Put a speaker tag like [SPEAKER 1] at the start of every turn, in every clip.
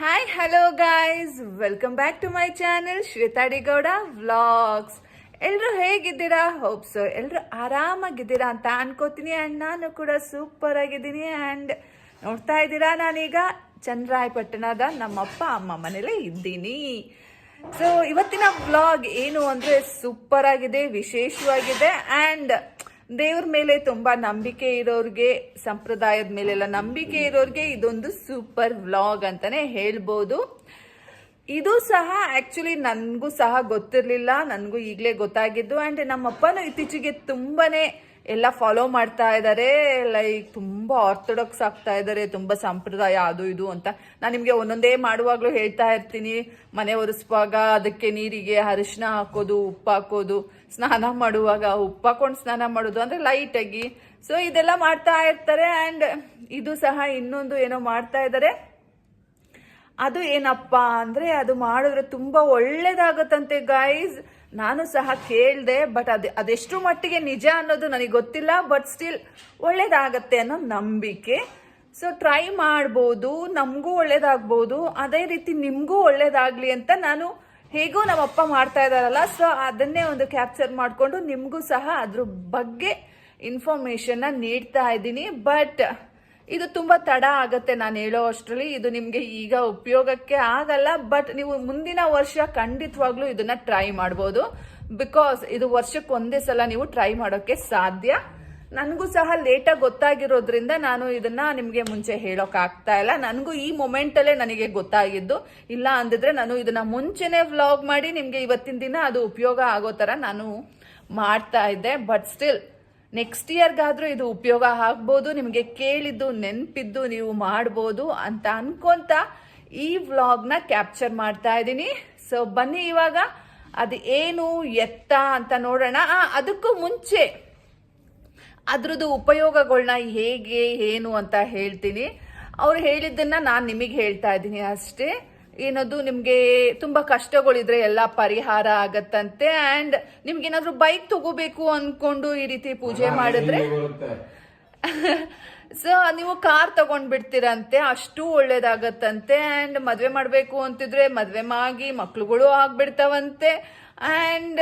[SPEAKER 1] Hi hello guys, welcome back to my channel Shwethadigowda vlogs. ಎಲ್ಲರೂ ಹೇಗಿದ್ದೀರಾ? Hope so ಎಲ್ಲರೂ ಆರಾಮಾಗಿದ್ದೀರಾ ಅಂತ ಅನ್ಕೋತೀನಿ. ಆ್ಯಂಡ್ ನಾನು ಕೂಡ ಸೂಪರ್ ಆಗಿದ್ದೀನಿ. ಆ್ಯಂಡ್ ನೋಡ್ತಾ ಇದ್ದೀರಾ, ನಾನೀಗ ಚನ್ನರಾಯಪಟ್ಟಣದ ನಮ್ಮಪ್ಪ ಅಮ್ಮ ಮನೇಲೇ ಇದ್ದೀನಿ. ಸೊ ಇವತ್ತಿನ ವ್ಲಾಗ್ ಏನು ಅಂದರೆ ಸೂಪರ್ ಆಗಿದೆ, ವಿಶೇಷವಾಗಿದೆ. ಆ್ಯಂಡ್ ದೇವ್ರ ಮೇಲೆ ತುಂಬಾ ನಂಬಿಕೆ ಇರೋರಿಗೆ, ಸಂಪ್ರದಾಯದ ಮೇಲೆಲ್ಲ ನಂಬಿಕೆ ಇರೋರಿಗೆ ಇದೊಂದು ಸೂಪರ್ ವ್ಲಾಗ್ ಅಂತಾನೆ ಹೇಳ್ಬೋದು. ಇದು ಸಹ ಆಕ್ಚುಲಿ ನನಗೂ ಸಹ ಗೊತ್ತಿರಲಿಲ್ಲ, ನನಗೂ ಈಗಲೇ ಗೊತ್ತಾಗಿದ್ದು. ಆ್ಯಂಡ್ ನಮ್ಮಪ್ಪನೂ ಇತ್ತೀಚೆಗೆ ತುಂಬಾನೇ ಎಲ್ಲ ಫಾಲೋ ಮಾಡ್ತಾ ಇದ್ದಾರೆ. ಲೈಕ್ ತುಂಬಾ ಆರ್ಥೋಡಾಕ್ಸ್ ಆಗ್ತಾ ಇದ್ದಾರೆ, ತುಂಬಾ ಸಂಪ್ರದಾಯ ಅದು ಇದು ಅಂತ. ನಾನು ನಿಮಗೆ ಒಂದೊಂದೇ ಮಾಡುವಾಗಲೂ ಹೇಳ್ತಾ ಇರ್ತೀನಿ. ಮನೆ ಒರೆಸುವಾಗ ಅದಕ್ಕೆ ನೀರಿಗೆ ಅರಿಶಿನ ಹಾಕೋದು, ಉಪ್ಪು ಹಾಕೋದು, ಸ್ನಾನ ಮಾಡುವಾಗ ಉಪ್ಪು ಹಾಕೊಂಡು ಸ್ನಾನ ಮಾಡೋದು ಅಂದ್ರೆ ಲೈಟಾಗಿ. ಸೊ ಇದೆಲ್ಲ ಮಾಡ್ತಾ ಇರ್ತಾರೆ. ಆ್ಯಂಡ್ ಇದು ಸಹ ಇನ್ನೊಂದು ಏನೋ ಮಾಡ್ತಾ ಇದ್ದಾರೆ. ಅದು ಏನಪ್ಪ ಅಂದ್ರೆ ಅದು ಮಾಡಿದ್ರೆ ತುಂಬಾ ಒಳ್ಳೇದಾಗತ್ತಂತೆ ಗೈಸ್. ನಾನು ಸಹ ಕೇಳಿದೆ, ಬಟ್ ಅದೆಷ್ಟು ಮಟ್ಟಿಗೆ ನಿಜ ಅನ್ನೋದು ನನಗೆ ಗೊತ್ತಿಲ್ಲ. ಬಟ್ ಸ್ಟಿಲ್ ಒಳ್ಳೇದಾಗತ್ತೆ ಅನ್ನೋ ನಂಬಿಕೆ. ಸೊ ಟ್ರೈ ಮಾಡ್ಬೋದು, ನಮಗೂ ಒಳ್ಳೇದಾಗ್ಬೋದು, ಅದೇ ರೀತಿ ನಿಮಗೂ ಒಳ್ಳೇದಾಗ್ಲಿ ಅಂತ ನಾನು ಹೇಗೂ ನಮ್ಮಪ್ಪ ಮಾಡ್ತಾ ಇದ್ದಾರಲ್ಲ, ಸೊ ಅದನ್ನೇ ಒಂದು ಕ್ಯಾಪ್ಚರ್ ಮಾಡಿಕೊಂಡು ನಿಮಗೂ ಸಹ ಅದ್ರ ಬಗ್ಗೆ ಇನ್ಫಾರ್ಮೇಶನ್ನ ನೀಡ್ತಾ ಇದ್ದೀನಿ. ಬಟ್ ಇದು ತುಂಬ ತಡ ಆಗತ್ತೆ ನಾನು ಹೇಳೋ ಅಷ್ಟರಲ್ಲಿ. ಇದು ನಿಮಗೆ ಈಗ ಉಪಯೋಗಕ್ಕೆ ಆಗಲ್ಲ. ಬಟ್ ನೀವು ಮುಂದಿನ ವರ್ಷ ಖಂಡಿತವಾಗ್ಲೂ ಇದನ್ನ ಟ್ರೈ ಮಾಡ್ಬೋದು. ಬಿಕಾಸ್ ಇದು ವರ್ಷಕ್ಕೆ ಒಂದೇ ಸಲ ನೀವು ಟ್ರೈ ಮಾಡೋಕ್ಕೆ ಸಾಧ್ಯ. ನನಗೂ ಸಹ ಲೇಟಾಗಿ ಗೊತ್ತಾಗಿರೋದ್ರಿಂದ ನಾನು ಇದನ್ನ ನಿಮಗೆ ಮುಂಚೆ ಹೇಳೋಕೆ ಆಗ್ತಾ ಇಲ್ಲ. ನನಗೂ ಈ ಮೊಮೆಂಟಲ್ಲೇ ನನಗೆ ಗೊತ್ತಾಗಿದ್ದು. ಇಲ್ಲ ಅಂದಿದ್ರೆ ನಾನು ಇದನ್ನ ಮುಂಚೆನೆ ವ್ಲಾಗ್ ಮಾಡಿ ನಿಮಗೆ ಇವತ್ತಿನ ದಿನ ಅದು ಉಪಯೋಗ ಆಗೋ ಥರ ನಾನು ಮಾಡ್ತಾ ಇದ್ದೆ. ಬಟ್ ಸ್ಟಿಲ್ ನೆಕ್ಸ್ಟ್ ಇಯರ್ಗಾದ್ರೂ ಇದು ಉಪಯೋಗ ಆಗ್ಬೋದು, ನಿಮಗೆ ಕೇಳಿದ್ದು ನೆನಪಿದ್ದು ನೀವು ಮಾಡ್ಬೋದು ಅಂತ ಅನ್ಕೊಂತ ಈ ವ್ಲಾಗ್ನ ಕ್ಯಾಪ್ಚರ್ ಮಾಡ್ತಾ ಇದ್ದೀನಿ. ಸೊ ಬನ್ನಿ ಇವಾಗ ಅದು ಏನು ಎತ್ತ ಅಂತ ನೋಡೋಣ. ಅದಕ್ಕೂ ಮುಂಚೆ ಅದ್ರದ್ದು ಉಪಯೋಗಗಳನ್ನ ಹೇಗೆ ಏನು ಅಂತ ಹೇಳ್ತೀನಿ. ಅವ್ರು ಹೇಳಿದ್ದನ್ನ ನಾನು ನಿಮಗೆ ಹೇಳ್ತಾ ಇದ್ದೀನಿ ಅಷ್ಟೇ. ಏನದು ನಿಮಗೆ ತುಂಬಾ ಕಷ್ಟಗಳಿದ್ರೆ ಎಲ್ಲ ಪರಿಹಾರ ಆಗತ್ತಂತೆ. ಆ್ಯಂಡ್ ನಿಮ್ಗೇನಾದ್ರೂ ಬೈಕ್ ತಗೋಬೇಕು ಅನ್ಕೊಂಡು ಈ ರೀತಿ ಪೂಜೆ ಮಾಡಿದ್ರೆ ಸೊ ನೀವು ಕಾರ್ ತಗೊಂಡ್ಬಿಡ್ತೀರಂತೆ, ಅಷ್ಟು ಒಳ್ಳೇದಾಗತ್ತಂತೆ. ಆ್ಯಂಡ್ ಮದ್ವೆ ಮಾಡಬೇಕು ಅಂತಿದ್ರೆ ಮದ್ವೆ ಆಗಿ ಮಕ್ಳುಗಳು ಆಗ್ಬಿಡ್ತಾವಂತೆ. ಆ್ಯಂಡ್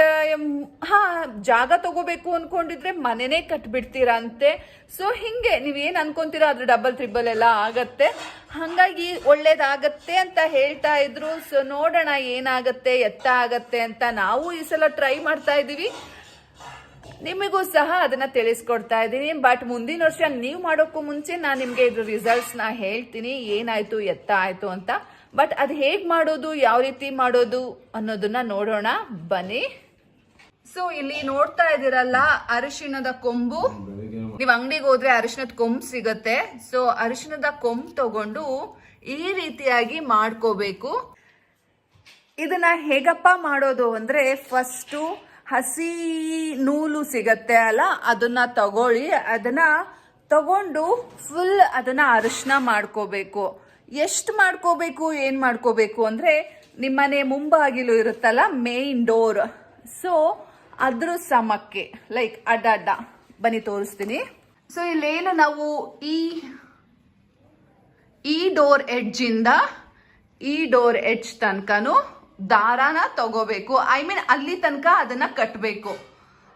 [SPEAKER 1] ಜಾಗ ತಗೋಬೇಕು ಅನ್ಕೊಂಡಿದ್ರೆ ಮನೆನೇ ಕಟ್ಬಿಡ್ತೀರಂತೆ. ಸೊ ಹಿಂಗೆ ನೀವೇನು ಅನ್ಕೊಂತೀರ ಅದ್ರ ಡಬಲ್ ತ್ರಿಬಲ್ ಎಲ್ಲ ಆಗತ್ತೆ. ಹಾಗಾಗಿ ಒಳ್ಳೇದಾಗತ್ತೆ ಅಂತ ಹೇಳ್ತಾ ಇದ್ರು. ಸೊ ನೋಡೋಣ ಏನಾಗತ್ತೆ ಎತ್ತ ಆಗತ್ತೆ ಅಂತ. ನಾವು ಈ ಸಲ ಟ್ರೈ ಮಾಡ್ತಾ ಇದ್ದೀವಿ, ನಿಮಗೂ ಸಹ ಅದನ್ನ ತಿಳಿಸ್ಕೊಡ್ತಾ ಇದ್ದೀನಿ. ಬಟ್ ಮುಂದಿನ ವರ್ಷ ನೀವು ಮಾಡೋಕ್ಕೂ ಮುಂಚೆ ನಾನು ನಿಮಗೆ ಇದ್ರ ರಿಸಲ್ಟ್ಸ್ನ ಹೇಳ್ತೀನಿ, ಏನಾಯ್ತು ಎತ್ತ ಆಯ್ತು ಅಂತ. ಬಟ್ ಅದು ಹೇಗೆ ಮಾಡೋದು, ಯಾವ ರೀತಿ ಮಾಡೋದು ಅನ್ನೋದನ್ನ ನೋಡೋಣ ಬನ್ನಿ. ಸೊ ಇಲ್ಲಿ ನೋಡ್ತಾ ಇದ್ದೀರಲ್ಲ ಅರಿಶಿಣದ ಕೊಂಬು. ನೀವು ಅಂಗಡಿಗೆ ಹೋದ್ರೆ ಅರಿಶಿಣದ ಕೊಂಬು ಸಿಗತ್ತೆ. ಸೊ ಅರಿಶಿಣದ ಕೊಂಬು ತಗೊಂಡು ಈ ರೀತಿಯಾಗಿ ಮಾಡ್ಕೋಬೇಕು. ಇದನ್ನ ಹೇಗಪ್ಪ ಮಾಡೋದು ಅಂದ್ರೆ, ಫಸ್ಟು ಹಸಿ ನೂಲು ಸಿಗತ್ತೆ ಅಲ್ಲ, ಅದನ್ನ ತಗೊಳ್ಳಿ. ಅದನ್ನ ತಗೊಂಡು ಫುಲ್ ಅದನ್ನ ಅರಿಶಿನ ಮಾಡ್ಕೋಬೇಕು. ಎಷ್ಟು ಮಾಡ್ಕೋಬೇಕು, ಏನ್ ಮಾಡ್ಕೋಬೇಕು ಅಂದ್ರೆ, ನಿಮ್ಮನೆ ಮುಂಬಾಗಿಲು ಇರುತ್ತಲ್ಲ, ಮೇನ್ ಡೋರ್, ಸೊ ಅದ್ರ ಸಮಕ್ಕೆ ಲೈಕ್ ಅಡ್ಡ ಬನ್ನಿ ತೋರಿಸ್ತೀನಿ. ಸೊ ಇಲ್ಲೇನು ನಾವು ಈ ಡೋರ್ ಎಡ್ಜ್ ಇಂದ ಈ ಡೋರ್ ಎಡ್ಜ್ ತನಕನು ದಾರಾನ ತಗೋಬೇಕು. ಐ ಮೀನ್ ಅಲ್ಲಿ ತನಕ ಅದನ್ನ ಕಟ್ಟಬೇಕು.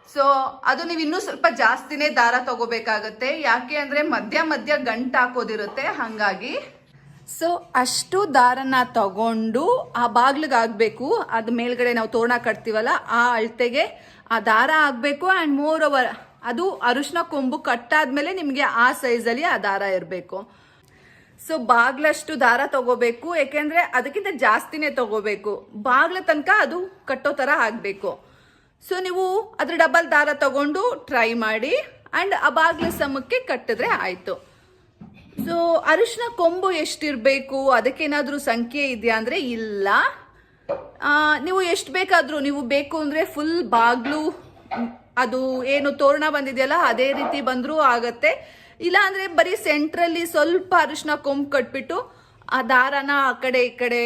[SPEAKER 1] ಸೊ ಅದು ನೀವು ಇನ್ನೂ ಸ್ವಲ್ಪ ಜಾಸ್ತಿನೇ ದಾರ ತಗೋಬೇಕಾಗತ್ತೆ. ಯಾಕೆ ಅಂದ್ರೆ ಮಧ್ಯ ಮಧ್ಯ ಗಂಟು ಹಾಕೋದಿರುತ್ತೆ, ಹಂಗಾಗಿ. ಸೊ ಅಷ್ಟು ದಾರನ ತಗೊಂಡು ಆ ಬಾಗ್ಲಿಗೆ ಆಗ್ಬೇಕು. ಅದ್ ಮೇಲ್ಗಡೆ ನಾವು ತೋರಣ ಕಟ್ತೀವಲ್ಲ ಆ ಅಳತೆಗೆ ಆ ದಾರ ಆಗ್ಬೇಕು. ಅಂಡ್ ಮೋರ್ ಓವರ್ ಅದು ಅರಿಶಿನ ಕೊಂಬು ಕಟ್ಟಾದ್ಮೇಲೆ ನಿಮ್ಗೆ ಆ ಸೈಜಲ್ಲಿ ಆ ದಾರ ಇರಬೇಕು. ಸೊ ಬಾಗ್ಲಷ್ಟು ದಾರ ತಗೋಬೇಕು, ಯಾಕೆಂದ್ರೆ ಅದಕ್ಕಿಂತ ಜಾಸ್ತಿನೇ ತಗೋಬೇಕು. ಬಾಗ್ಲ ತನಕ ಅದು ಕಟ್ಟೋ ತರ ಆಗ್ಬೇಕು. ಸೊ ನೀವು ಅದ್ರ ಡಬಲ್ ದಾರ ತಗೊಂಡು ಟ್ರೈ ಮಾಡಿ. ಅಂಡ್ ಆ ಬಾಗ್ಲ ಸಮಕ್ಕೆ ಕಟ್ಟಿದ್ರೆ ಆಯ್ತು. ಸೊ ಅರಿಶಿನ ಕೊಂಬು ಎಷ್ಟಿರ್ಬೇಕು, ಅದಕ್ಕೇನಾದ್ರೂ ಸಂಖ್ಯೆ ಇದೆಯಾ ಅಂದ್ರೆ ಇಲ್ಲ. ನೀವು ಎಷ್ಟು ಬೇಕಾದ್ರೂ, ನೀವು ಬೇಕು ಅಂದ್ರೆ ಫುಲ್ ಬಾಗ್ಲು ಅದು ಏನು ತೋರಣ ಬಂದಿದೆಯಲ್ಲ ಅದೇ ರೀತಿ ಬಂದ್ರೂ ಆಗತ್ತೆ. ಇಲ್ಲ ಅಂದ್ರೆ ಬರೀ ಸೆಂಟ್ರಲ್ಲಿ ಸ್ವಲ್ಪ ಅರಿಶಿನ ಕೊಂಬು ಕಟ್ಬಿಟ್ಟು ಆ ದಾರನ ಆ ಕಡೆ ಈ ಕಡೆ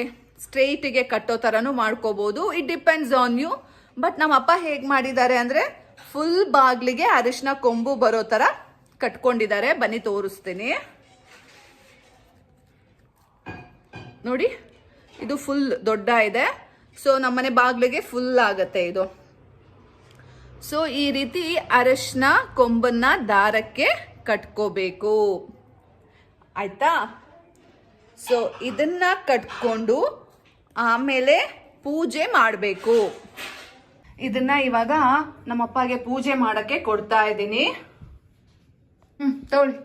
[SPEAKER 1] ಸ್ಟ್ರೈಟಿಗೆ ಕಟ್ಟೋ ಥರನೂ ಮಾಡ್ಕೋಬಹುದು. It depends on you. But ನಮ್ಮ ಅಪ್ಪ ಹೇಗೆ ಮಾಡಿದ್ದಾರೆ ಅಂದ್ರೆ ಫುಲ್ ಬಾಗ್ಲಿಗೆ ಅರಿಶಿನ ಕೊಂಬು ಬರೋ ಥರ ಕಟ್ಕೊಂಡಿದ್ದಾರೆ. ಬನ್ನಿ ತೋರಿಸ್ತೀನಿ. ನೋಡಿ, ಇದು ಫುಲ್ ದೊಡ್ಡ ಇದೆ. ಸೊ ನಮ್ಮನೆ ಬಾಗಿಲಿಗೆ ಫುಲ್ ಆಗತ್ತೆ ಇದು. ಸೊ ಈ ರೀತಿ ಅರಶಿನ ಕೊಂಬನ್ನ ದಾರಕ್ಕೆ ಕಟ್ಕೋಬೇಕು, ಆಯ್ತಾ? ಸೊ ಇದನ್ನ ಕಟ್ಕೊಂಡು ಆಮೇಲೆ ಪೂಜೆ ಮಾಡಬೇಕು. ಇದನ್ನ ಇವಾಗ ನಮ್ಮಪ್ಪಗೆ ಪೂಜೆ ಮಾಡಕ್ಕೆ ಕೊಡ್ತಾ ಇದ್ದೀನಿ. ತಗೊಳ್ಳಿ.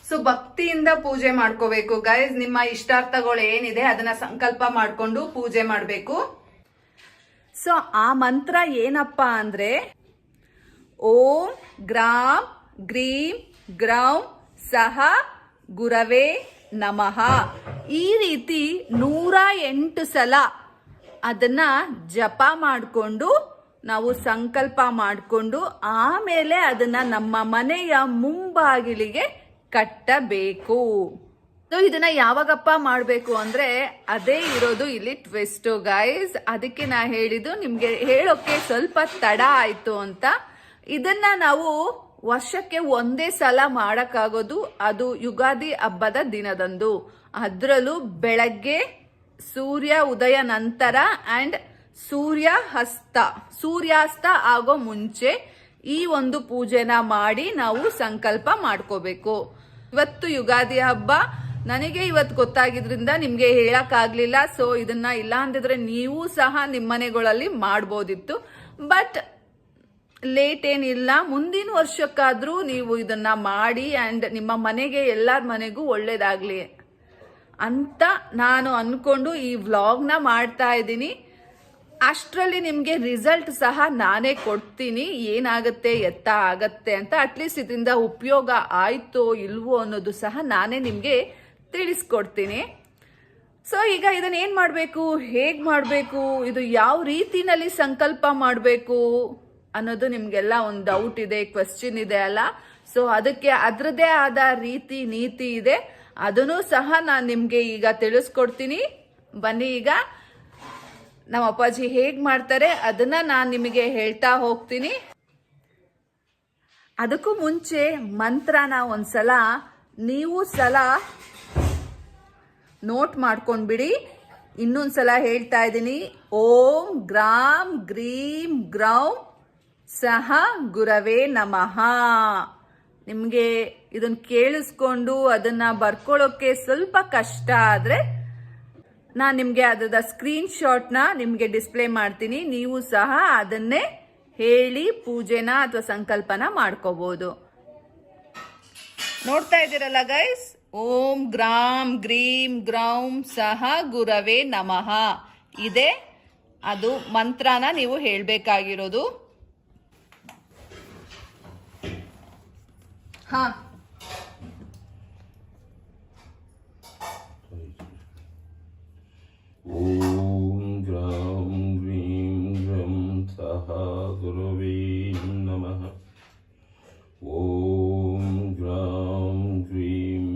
[SPEAKER 1] ಸೊ ಭಕ್ತಿಯಿಂದ ಪೂಜೆ ಮಾಡ್ಕೋಬೇಕು ಗೈಸ್. ನಿಮ್ಮ ಇಷ್ಟಾರ್ಥಗಳು ಏನಿದೆ ಅದನ್ನ ಸಂಕಲ್ಪ ಮಾಡ್ಕೊಂಡು ಪೂಜೆ ಮಾಡಬೇಕು. ಸೊ ಆ ಮಂತ್ರ ಏನಪ್ಪಾ ಅಂದ್ರೆ ಓಂ ಗ್ರಾಂ ಗ್ರೀಂ ಗ್ರೌಂ ಸಹ ಗುರವೇ ನಮಃ. ಈ ರೀತಿ 108 ಸಲ ಅದನ್ನ ಜಪ ಮಾಡಿಕೊಂಡು ನಾವು ಸಂಕಲ್ಪ ಮಾಡಿಕೊಂಡು ಆಮೇಲೆ ಅದನ್ನ ನಮ್ಮ ಮನೆಯ ಮುಂಬಾಗಿಲಿಗೆ ಕಟ್ಟಬೇಕು. ಸೊ ಇದನ್ನ ಯಾವಾಗಪ್ಪ ಮಾಡಬೇಕು ಅಂದ್ರೆ ಅದೇ ಇರೋದು ಇಲ್ಲಿ ಟ್ವಿಸ್ಟ್ ಗೈಸ್. ಅದಕ್ಕೆ ನಾ ಹೇಳಿದ್ದು ನಿಮ್ಗೆ ಹೇಳೋಕೆ ಸ್ವಲ್ಪ ತಡ ಆಯ್ತು ಅಂತ. ಇದನ್ನ ನಾವು ವರ್ಷಕ್ಕೆ ಒಂದೇ ಸಲ ಮಾಡಕ್ಕಾಗೋದು, ಅದು ಯುಗಾದಿ ಹಬ್ಬದ ದಿನದಂದು. ಅದರಲ್ಲೂ ಬೆಳಗ್ಗೆ ಸೂರ್ಯ ಉದಯ ನಂತರ ಅಂಡ್ ಸೂರ್ಯಾಸ್ತ ಆಗೋ ಮುಂಚೆ ಈ ಒಂದು ಪೂಜೆನ ಮಾಡಿ ನಾವು ಸಂಕಲ್ಪ ಮಾಡ್ಕೋಬೇಕು. ಇವತ್ತು ಯುಗಾದಿ ಹಬ್ಬ, ನನಗೆ ಇವತ್ತು ಗೊತ್ತಾಗಿದ್ರಿಂದ ನಿಮ್ಗೆ ಹೇಳಕ್ ಆಗ್ಲಿಲ್ಲ. ಸೊ ಇದನ್ನ ಇಲ್ಲ ಅಂದಿದ್ರೆ ನೀವು ಸಹ ನಿಮ್ಮ ಮನೆಗಳಲ್ಲಿ ಮಾಡ್ಬೋದಿತ್ತು, ಬಟ್ ಲೇಟ್ ಏನಿಲ್ಲ. ಮುಂದಿನ ವರ್ಷಕ್ಕಾದ್ರೂ ನೀವು ಇದನ್ನ ಮಾಡಿ ಅಂಡ್ ನಿಮ್ಮ ಮನೆಗೆ ಎಲ್ಲರ ಮನೆಗೂ ಒಳ್ಳೇದಾಗ್ಲಿ ಅಂತ ನಾನು ಅನ್ಕೊಂಡು ಈ ವ್ಲಾಗ್ನ ಮಾಡ್ತಾ ಇದ್ದೀನಿ. ಅಷ್ಟರಲ್ಲಿ ನಿಮಗೆ ರಿಸಲ್ಟ್ ಸಹ ನಾನೇ ಕೊಡ್ತೀನಿ, ಏನಾಗುತ್ತೆ ಎತ್ತ ಆಗತ್ತೆ ಅಂತ. ಅಟ್ಲೀಸ್ಟ್ ಇದರಿಂದ ಉಪಯೋಗ ಆಯ್ತೋ ಇಲ್ವೋ ಅನ್ನೋದು ಸಹ ನಾನೇ ನಿಮಗೆ ತಿಳಿಸ್ಕೊಡ್ತೀನಿ. ಸೊ ಈಗ ಇದನ್ನ ಏನ್ ಮಾಡಬೇಕು, ಹೇಗ್ ಮಾಡಬೇಕು, ಇದು ಯಾವ ರೀತಿನಲ್ಲಿ ಸಂಕಲ್ಪ ಮಾಡಬೇಕು ಅನ್ನೋದು ನಿಮ್ಗೆಲ್ಲ ಒಂದು ಡೌಟ್ ಇದೆ, ಕ್ವೆಶ್ಚನ್ ಇದೆ ಅಲ್ಲ. ಸೊ ಅದಕ್ಕೆ ಅದರದೇ ಆದ ರೀತಿ ನೀತಿ ಇದೆ, ಅದನ್ನು ಸಹ ನಾನು ನಿಮ್ಗೆ ಈಗ ತಿಳಿಸ್ಕೊಡ್ತೀನಿ. ಬನ್ನಿ, ಈಗ ನಮ್ಮ ಅಪ್ಪಾಜಿ ಹೇಗ್ ಮಾಡ್ತಾರೆ ಅದನ್ನ ನಾನು ನಿಮಗೆ ಹೇಳ್ತಾ ಹೋಗ್ತೀನಿ. ಅದಕ್ಕೂ ಮುಂಚೆ ಮಂತ್ರನ ಒಂದ್ಸಲ ನೀವು ನೋಟ್ ಮಾಡ್ಕೊಂಡ್ಬಿಡಿ. ಇನ್ನೊಂದ್ಸಲ ಹೇಳ್ತಾ ಇದ್ದೀನಿ. ಓಂ ಗ್ರಾಂ ಗ್ರೀಂ ಗ್ರೌಂ ಸಹ ಗುರವೇ ನಮಃ. ನಿಮಗೆ ಇದನ್ನ ಕೇಳಿಸ್ಕೊಂಡು ಅದನ್ನ ಬರ್ಕೊಳ್ಳೋಕೆ ಸ್ವಲ್ಪ ಕಷ್ಟ ಆದ್ರೆ ನಾನು ನಿಮಗೆ ಅದರ ಸ್ಕ್ರೀನ್ ಶಾಟ್ನ ನಿಮಗೆ ಡಿಸ್ಪ್ಲೇ ಮಾಡ್ತೀನಿ. ನೀವು ಸಹ ಅದನ್ನೇ ಹೇಳಿ ಪೂಜೆನ ಅಥವಾ ಸಂಕಲ್ಪನ ಮಾಡ್ಕೋಬಹುದು. ನೋಡ್ತಾ ಇದ್ದೀರಲ್ಲ ಗೈಸ್, ಓಂ ಗ್ರಾಂ ಗ್ರೀಂ ಗ್ರೌಂ ಸಹ ಗುರವೇ ನಮಃ ಇದೆ. ಅದು ಮಂತ್ರನ ನೀವು ಹೇಳಬೇಕಾಗಿರೋದು. ಹಾ,
[SPEAKER 2] ಓಂ ಗ್ರಾಂ ಗ್ರೀಂ ಗ್ರಂ ಸಹ ಗುರವೇ ನಮಃ. ಓಂ ಗ್ರಾಂ ಗ್ರೀಂ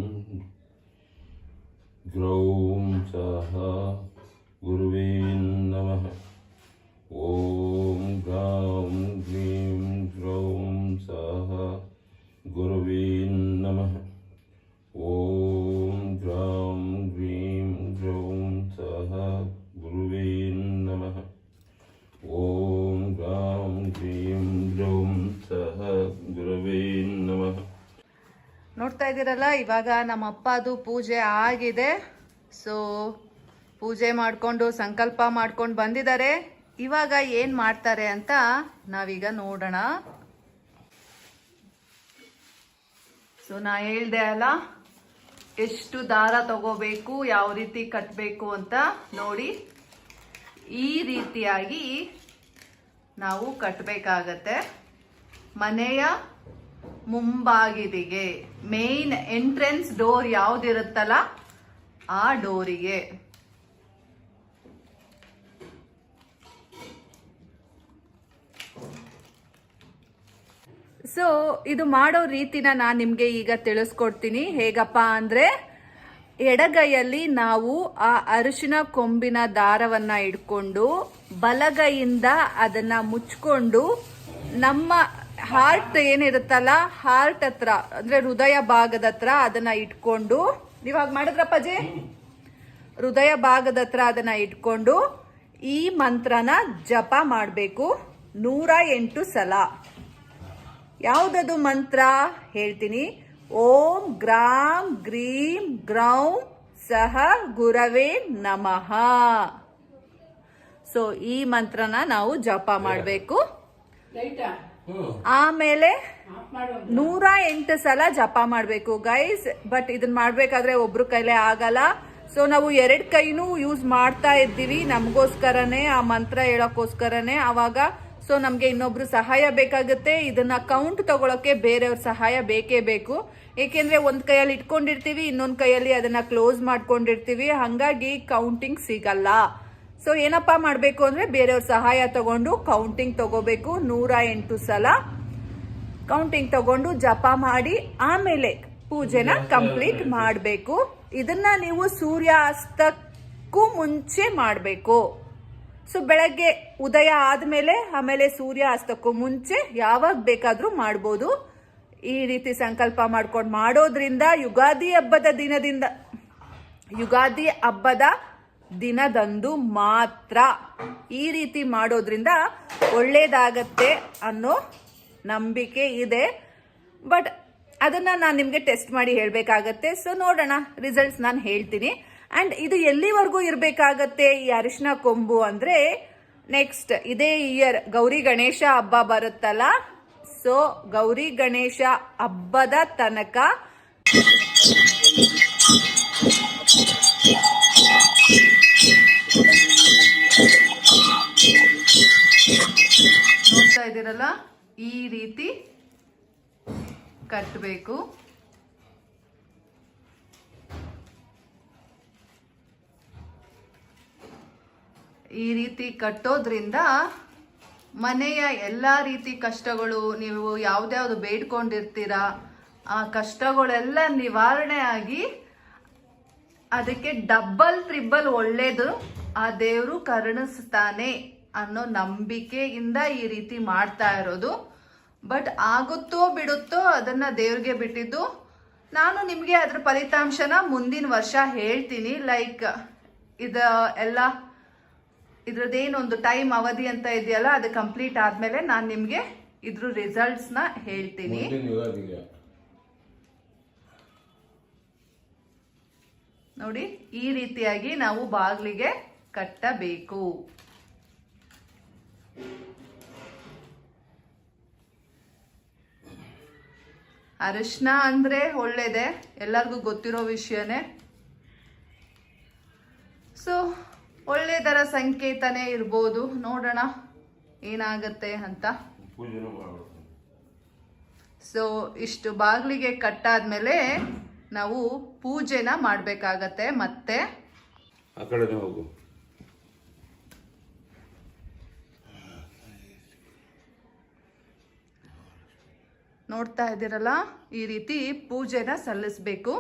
[SPEAKER 2] ಗ್ರೌಂ ಸಹ ಗುರವೇ ನಮಃ. ಓಂ ಗ್ರಾಂ ಗ್ರೀಂ ಗ್ರೌಂ ಸಹ ಗುರವೇ ನಮಃ. ಓಂ ಗ್ರಾಂ ಗ್ರೀಂ ಗ್ರೌಂ ಸಹ ಗುರುವೇ ನಮಃ. ಓಂ ಗ್ರಾಂ ಗ್ರೀಂ ಗ್ರೌಂ ಸಹ ಗುರವೇ ನಮಃ.
[SPEAKER 1] ನೋಡ್ತಾ ಇದ್ದೀರಲ್ಲ, ಇವಾಗ ನಮ್ಮ ಅಪ್ಪದು ಪೂಜೆ ಆಗಿದೆ. ಸೊ ಪೂಜೆ ಮಾಡಿಕೊಂಡು ಸಂಕಲ್ಪ ಮಾಡ್ಕೊಂಡು ಬಂದಿದ್ದಾರೆ. ಇವಾಗ ಏನು ಮಾಡ್ತಾರೆ ಅಂತ ನಾವೀಗ ನೋಡೋಣ. ಸೊ ನಾ ಹೇಳ್ದೆ ಅಲ್ಲ ಎಷ್ಟು ದಾರ ತಗೋಬೇಕು, ಯಾವ ರೀತಿ ಕಟ್ಟಬೇಕು ಅಂತ ನೋಡಿ. ಈ ರೀತಿಯಾಗಿ ನಾವು ಕಟ್ಟಬೇಕಾಗತ್ತೆ. ಮನೆಯ ಮುಂಬಾಗಿಲಿಗೆ ಮೇನ್ ಎಂಟ್ರೆನ್ಸ್ ಡೋರ್ ಯಾವ್ದಿರುತ್ತಲ್ಲ ಆ ಡೋರಿಗೆ. ಸೊ ಇದು ಮಾಡೋ ರೀತಿನ ನಾನು ನಿಮಗೆ ಈಗ ತಿಳಿಸ್ಕೊಡ್ತೀನಿ. ಹೇಗಪ್ಪ ಅಂದರೆ, ಎಡಗೈಯಲ್ಲಿ ನಾವು ಆ ಅರಿಶಿನ ಕೊಂಬಿನ ದಾರವನ್ನ ಇಟ್ಕೊಂಡು ಬಲಗೈಯಿಂದ ಅದನ್ನ ಮುಚ್ಕೊಂಡು ನಮ್ಮ ಹಾರ್ಟ್ ಏನಿರುತ್ತಲ್ಲ, ಹಾರ್ಟ್ ಹತ್ರ ಅಂದ್ರೆ ಹೃದಯ ಭಾಗದ ಹತ್ರ ಅದನ್ನ ಇಟ್ಕೊಂಡು, ನೀವಾಗ ಮಾಡಿದ್ರಪ್ಪಾಜಿ, ಹೃದಯ ಭಾಗದ ಹತ್ರ ಅದನ್ನ ಇಟ್ಕೊಂಡು ಈ ಮಂತ್ರನ ಜಪ ಮಾಡಬೇಕು 108 ಸಲ. ಯಾವುದದು ಮಂತ್ರ ಹೇಳ್ತೀನಿ. ಓಂ ಗ್ರಾಂ ಗ್ರೀಂ ಗ್ರೌಂ ಸಹ ಗುರವೇ ನಮಃ. ಸೊ ಈ ಮಂತ್ರನ ನಾವು ಜಪ ಮಾಡಬೇಕು. ಆಮೇಲೆ 108 ಸಲ ಜಪ ಮಾಡಬೇಕು ಗೈಸ್. ಬಟ್ ಇದನ್ನ ಮಾಡ್ಬೇಕಾದ್ರೆ ಒಬ್ರು ಕೈಲೇ ಆಗಲ್ಲ. ಸೊ ನಾವು 2 ಕೈನೂ ಯೂಸ್ ಮಾಡ್ತಾ ಇದ್ದೀವಿ ನಮಗೋಸ್ಕರನೇ, ಆ ಮಂತ್ರ ಹೇಳೋಕ್ಕೋಸ್ಕರನೇ. ಅವಾಗ ಸೊ ನಮಗೆ ಇನ್ನೊಬ್ರು ಸಹಾಯ ಬೇಕಾಗುತ್ತೆ. ಇದನ್ನ ಕೌಂಟ್ ತಗೊಳಕ್ಕೆ ಬೇರೆಯವ್ರ ಸಹಾಯ ಬೇಕೇ ಬೇಕು. ಏಕೆಂದ್ರೆ ಒಂದ್ ಕೈಯಲ್ಲಿ ಇಟ್ಕೊಂಡಿರ್ತೀವಿ, ಇನ್ನೊಂದ್ ಕೈಯಲ್ಲಿ ಅದನ್ನ ಕ್ಲೋಸ್ ಮಾಡ್ಕೊಂಡಿರ್ತೀವಿ, ಹಂಗಾಗಿ ಕೌಂಟಿಂಗ್ ಸಿಗಲ್ಲ. ಸೊ ಏನಪ್ಪಾ ಮಾಡ್ಬೇಕು ಅಂದ್ರೆ ಬೇರೆಯವ್ರ ಸಹಾಯ ತಗೊಂಡು ಕೌಂಟಿಂಗ್ ತಗೋಬೇಕು. 108 ಸಲ ಕೌಂಟಿಂಗ್ ತಗೊಂಡು ಜಪ ಮಾಡಿ ಆಮೇಲೆ ಪೂಜೆನ ಕಂಪ್ಲೀಟ್ ಮಾಡಬೇಕು. ಇದನ್ನ ನೀವು ಸೂರ್ಯಾಸ್ತಕ್ಕೂ ಮುಂಚೆ ಮಾಡಬೇಕು. ಸೊ ಬೆಳಗ್ಗೆ ಉದಯ ಆದ್ಮೇಲೆ, ಆಮೇಲೆ ಸೂರ್ಯ ಅಸ್ತಕ್ಕೂ ಮುಂಚೆ ಯಾವಾಗ ಬೇಕಾದ್ರೂ ಮಾಡ್ಬೋದು. ಈ ರೀತಿ ಸಂಕಲ್ಪ ಮಾಡ್ಕೊಂಡು ಮಾಡೋದ್ರಿಂದ ಯುಗಾದಿ ಹಬ್ಬದ ದಿನದಂದು ಮಾತ್ರ ಈ ರೀತಿ ಮಾಡೋದ್ರಿಂದ ಒಳ್ಳೇದಾಗತ್ತೆ ಅನ್ನೋ ನಂಬಿಕೆ ಇದೆ. ಬಟ್ ಅದನ್ನ ನಾನು ನಿಮ್ಗೆ ಟೆಸ್ಟ್ ಮಾಡಿ ಹೇಳ್ಬೇಕಾಗತ್ತೆ. ಸೊ ನೋಡೋಣ, ರಿಸಲ್ಟ್ಸ್ ನಾನು ಹೇಳ್ತೀನಿ. ಅಂಡ್ ಇದು ಎಲ್ಲಿವರೆಗೂ ಇರ್ಬೇಕಾಗತ್ತೆ ಈ ಅರಿಶಿನ ಕೊಂಬು ಅಂದ್ರೆ, ನೆಕ್ಸ್ಟ್ ಇದೇ ಇಯರ್ ಗೌರಿ ಗಣೇಶ ಹಬ್ಬ ಬರುತ್ತಲ್ಲ, ಸೊ ಗೌರಿ ಗಣೇಶ ಹಬ್ಬದ ತನಕ ನೋಡ್ತಾ ಇದ್ದೀರಲ್ಲ, ಈ ರೀತಿ ಕಟ್ಟಬೇಕು. ಈ ರೀತಿ ಕಟ್ಟೋದ್ರಿಂದ ಮನೆಯ ಎಲ್ಲಾ ರೀತಿ ಕಷ್ಟಗಳು, ನೀವು ಯಾವ್ದ್ಯಾವ್ದು ಬೇಡ್ಕೊಂಡಿರ್ತೀರಾ ಆ ಕಷ್ಟಗಳೆಲ್ಲ ನಿವಾರಣೆ ಆಗಿ ಅದಕ್ಕೆ ಡಬಲ್ ಟ್ರಿಬಲ್ ಒಳ್ಳೇದು ಆ ದೇವರು ಕರುಣಿಸ್ತಾನೆ ಅನ್ನೋ ನಂಬಿಕೆಯಿಂದ ಈ ರೀತಿ ಮಾಡ್ತಾ ಇರೋದು. ಬಟ್ ಆಗುತ್ತೋ ಬಿಡುತ್ತೋ ಅದನ್ನ ದೇವ್ರಿಗೆ ಬಿಟ್ಟಿದ್ದು. ನಾನು ನಿಮ್ಗೆ ಅದ್ರ ಫಲಿತಾಂಶನ ಮುಂದಿನ ವರ್ಷ ಹೇಳ್ತೀನಿ. ಲೈಕ್ ಇದ್ರದ್ದೇನೊಂದು ಟೈಮ್ ಅವಧಿ ಅಂತ ಇದೆಯಲ್ಲ, ಅದು ಕಂಪ್ಲೀಟ್ ಆದ್ಮೇಲೆ ನಾನು ನಿಮ್ಗೆ ಇದ್ರ ರಿಸಲ್ಟ್ಸ್ ನ ಹೇಳ್ತೀನಿ. ನೋಡಿ, ಈ ರೀತಿಯಾಗಿ ನಾವು ಬಾಗಿಲಿಗೆ ಕಟ್ಟಬೇಕು. ಅರಿಶಿನ ಅಂದ್ರೆ ಒಳ್ಳೇದೆ, ಎಲ್ಲರಿಗೂ ಗೊತ್ತಿರೋ ವಿಷಯನೇ. ಸೊ ಒಳ್ಳೆದರ ಸಂಕೇತನೇ ಇರ್ಬೋದು. ನೋಡೋಣ ಏನಾಗತ್ತೆ ಅಂತ. ಸೊ ಇಷ್ಟು ಬಾಗಿಲಿಗೆ ಕಟ್ಟಾದ್ಮೇಲೆ ನಾವು ಪೂಜೆನ ಮಾಡ್ಬೇಕಾಗತ್ತೆ. ಮತ್ತೆ
[SPEAKER 2] ಆ ಕಡೆ ಹೋಗು.
[SPEAKER 1] ನೋಡ್ತಾ ಇದ್ದೀರಲ್ಲ, ಈ ರೀತಿ ಪೂಜೆನ ಸಲ್ಲಿಸಬೇಕು.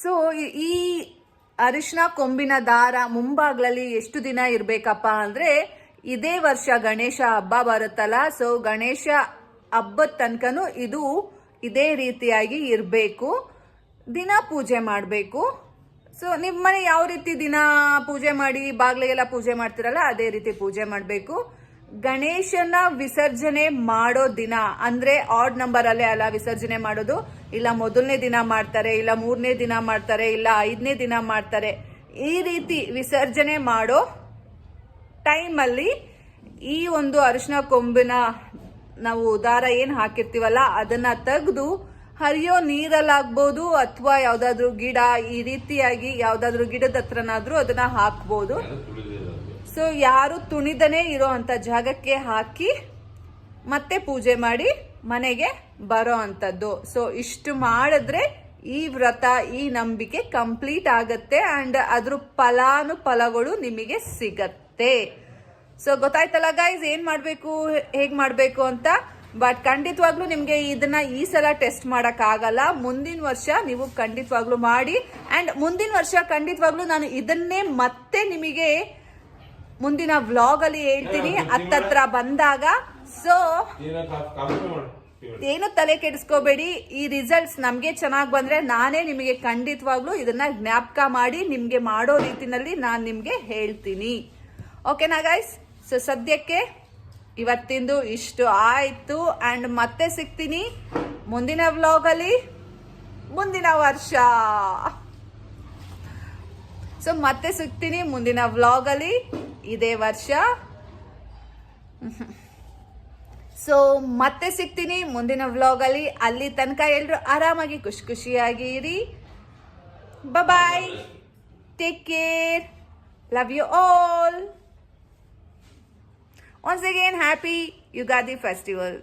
[SPEAKER 1] ಸೊ ಈ ಅರಿಶಿನ ಕೊಂಬಿನ ದಾರ ಮುಂಭಾಗದಲ್ಲಿ ಎಷ್ಟು ದಿನ ಇರ್ಬೇಕಪ್ಪ ಅಂದ್ರೆ, ಇದೇ ವರ್ಷ ಗಣೇಶ ಹಬ್ಬ ಬರುತ್ತಲ್ಲ, ಸೊ ಗಣೇಶ ಹಬ್ಬದ ತನಕನೂ ಇದು ಇದೇ ರೀತಿಯಾಗಿ ಇರಬೇಕು. ದಿನ ಪೂಜೆ ಮಾಡಬೇಕು. ಸೊ ನಿಮ್ಮ ಮನೆ ಯಾವ ರೀತಿ ದಿನ ಪೂಜೆ ಮಾಡಿ ಬಾಗ್ಲಿಗೆಲ್ಲ ಪೂಜೆ ಮಾಡ್ತಿರಲ್ಲ, ಅದೇ ರೀತಿ ಪೂಜೆ ಮಾಡಬೇಕು. ಗಣೇಶನ ವಿಸರ್ಜನೆ ಮಾಡೋ ದಿನ ಅಂದ್ರೆ ಆಡ್ ನಂಬರ್ ಅಲ್ಲೇ ಅಲ್ಲ ವಿಸರ್ಜನೆ ಮಾಡೋದು. ಇಲ್ಲ ಮೊದಲನೇ ದಿನ ಮಾಡ್ತಾರೆ, ಇಲ್ಲ 3ನೇ ದಿನ ಮಾಡ್ತಾರೆ, ಇಲ್ಲ 5ನೇ ದಿನ ಮಾಡ್ತಾರೆ. ಈ ರೀತಿ ವಿಸರ್ಜನೆ ಮಾಡೋ ಟೈಮಲ್ಲಿ ಈ ಒಂದು ಅರಿಶಿನ ಕೊಂಬಿನ ನಾವು ದಾರ ಏನ್ ಹಾಕಿರ್ತೀವಲ್ಲ ಅದನ್ನ ತೆಗೆದು ಹರಿಯೋ ನೀರಲ್ಲಾಗ್ಬೋದು, ಅಥವಾ ಯಾವ್ದಾದ್ರು ಗಿಡ, ಈ ರೀತಿಯಾಗಿ ಯಾವ್ದಾದ್ರು ಗಿಡದ ಹತ್ರನಾದ್ರೂ ಅದನ್ನ ಹಾಕ್ಬೋದು. ಸೊ ಯಾರು ತುಣಿದನೇ ಇರೋ ಅಂತ ಜಾಗಕ್ಕೆ ಹಾಕಿ ಮತ್ತೆ ಪೂಜೆ ಮಾಡಿ ಮನೆಗೆ ಬರೋ ಅಂತದ್ದು. ಸೊ ಇಷ್ಟು ಮಾಡಿದ್ರೆ ಈ ವ್ರತ, ಈ ನಂಬಿಕೆ ಕಂಪ್ಲೀಟ್ ಆಗತ್ತೆ ಅಂಡ್ ಅದ್ರ ಫಲಾನುಫಲಗಳು ನಿಮಗೆ ಸಿಗತ್ತೆ. ಸೊ ಗೊತ್ತಾಯ್ತಲ್ಲ ಗೈಸ್, ಏನ್ ಮಾಡ್ಬೇಕು, ಹೇಗ್ ಮಾಡ್ಬೇಕು ಅಂತ. ಬಟ್ ಖಂಡಿತವಾಗ್ಲೂ ನಿಮಗೆ ಇದನ್ನ ಈ ಸಲ ಟೆಸ್ಟ್ ಮಾಡೋಕ್ಕಾಗಲ್ಲ. ಮುಂದಿನ ವರ್ಷ ನೀವು ಖಂಡಿತವಾಗ್ಲೂ ಮಾಡಿ. ಆ್ಯಂಡ್ ಮುಂದಿನ ವರ್ಷ ಖಂಡಿತವಾಗ್ಲೂ ನಾನು ಇದನ್ನೇ ಮತ್ತೆ ನಿಮಗೆ ಮುಂದಿನ ವ್ಲಾಗಲ್ಲಿ ಹೇಳ್ತೀನಿ ಹತ್ತತ್ರ ಬಂದಾಗ. ಸೊ ಏನು ತಲೆ ಕೆಡಿಸ್ಕೋಬೇಡಿ, ಈ ರಿಸಲ್ಟ್ಸ್ ನಮಗೆ ಚೆನ್ನಾಗಿ ಬಂದರೆ ನಾನೇ ನಿಮಗೆ ಖಂಡಿತವಾಗ್ಲೂ ಇದನ್ನ ಜ್ಞಾಪಕ ಮಾಡಿ ನಿಮಗೆ ಮಾಡೋ ರೀತಿನಲ್ಲಿ ನಾನು ನಿಮಗೆ ಹೇಳ್ತೀನಿ. ಓಕೆನಾ ಗೈಸ್? ಸೊ ಸದ್ಯಕ್ಕೆ ಇವತ್ತಿಂದು ಇಷ್ಟು ಆಯಿತು. ಆ್ಯಂಡ್ ಮತ್ತೆ ಸಿಗ್ತೀನಿ ಮುಂದಿನ ವ್ಲಾಗಲ್ಲಿ ಮುಂದಿನ ವರ್ಷ. ಸೊ ಮತ್ತೆ ಸಿಗ್ತೀನಿ ಮುಂದಿನ ವ್ಲಾಗಲ್ಲಿ ಇದೇ ವರ್ಷ. ಸೊ ಮತ್ತೆ ಸಿಗ್ತೀನಿ ಮುಂದಿನ ವ್ಲಾಗಲ್ಲಿ. ಅಲ್ಲಿ ತನಕ ಎಲ್ಲರೂ ಆರಾಮಾಗಿ ಖುಷಿಯಾಗಿ ಇರಿ. Bye, take care, love you all. Once again, happy Yugadi festival.